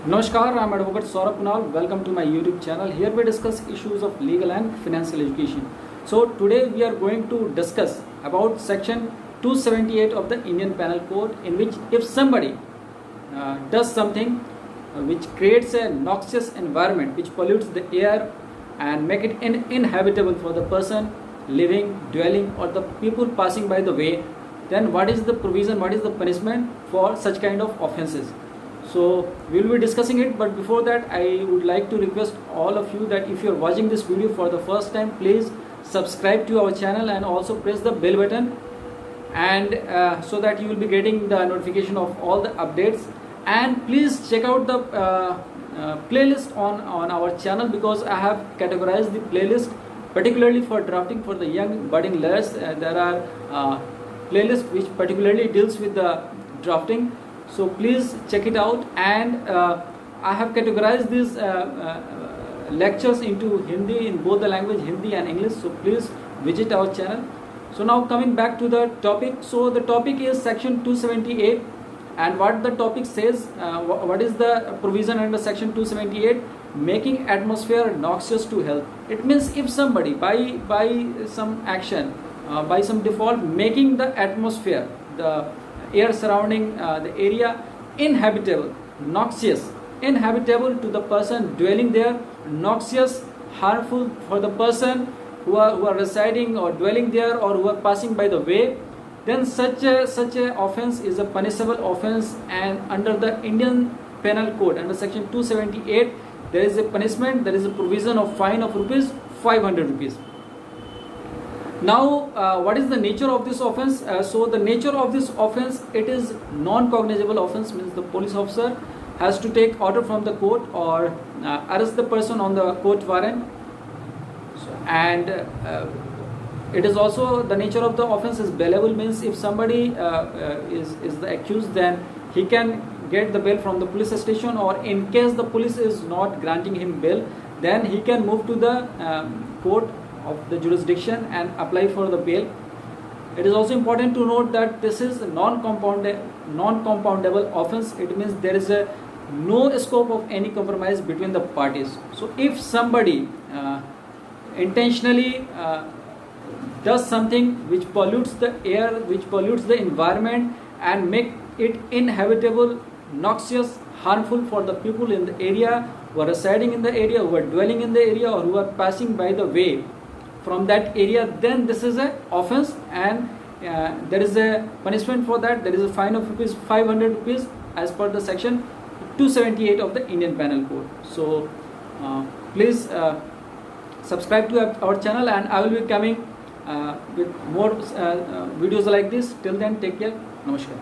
Namaskar, I am Advocate Saurabh Kunal. Welcome to my YouTube channel. Here we discuss issues of legal and financial education. So today we are going to discuss about section 278 of the Indian Penal Code, in which if somebody does something which creates a noxious environment, which pollutes the air and make it uninhabitable for the person living, dwelling, or the people passing by the way, then what is the provision, what is the punishment for such kind of offenses? So we will be discussing it, but before that I would like to request all of you that if you are watching this video for the first time, please subscribe to our channel and also press the bell button, and so that you will be getting the notification of all the updates. And please check out the playlist on our channel, because I have categorized the playlist particularly for drafting for the young budding lawyers. There are playlist which particularly deals with the drafting, so please check it out. And I have categorized these lectures into Hindi, in both the language Hindi and English, so please visit our channel. So now coming back to the topic, so the topic is section 278, and what the topic says, what is the provision under section 278? Making atmosphere noxious to health. It means if somebody by some action, by some default, making the atmosphere, the air surrounding the area inhabitable, noxious, inhabitable to the person dwelling there, noxious, harmful for the person who are residing or dwelling there, or who are passing by the way, then such a offense is a punishable offense. And under the Indian Penal Code, under section 278, there is a punishment, there is a provision of fine of rupees 500 rupees. Now what is the nature of this offense? So the nature of this offense, it is non-cognizable offense, means the police officer has to take order from the court or arrest the person on the court warrant. And it is also, the nature of the offense is bailable, means if somebody is the accused, then he can get the bail from the police station, or in case the police is not granting him bail, then he can move to the court of the jurisdiction and apply for the bail. It is also important to note that this is a non-compoundable offense. It means there is no scope of any compromise between the parties. So if somebody intentionally does something which pollutes the air, which pollutes the environment, and make it inhabitable, noxious, harmful for the people in the area, who are residing in the area, who are dwelling in the area, or who are passing by the way from that area, then this is an offense, and there is a punishment for that. There is a fine of rupees 500 rupees as per the section 278 of the Indian Penal Code. So please subscribe to our channel, and I will be coming with more videos like this. Till then, take care. Namaskar.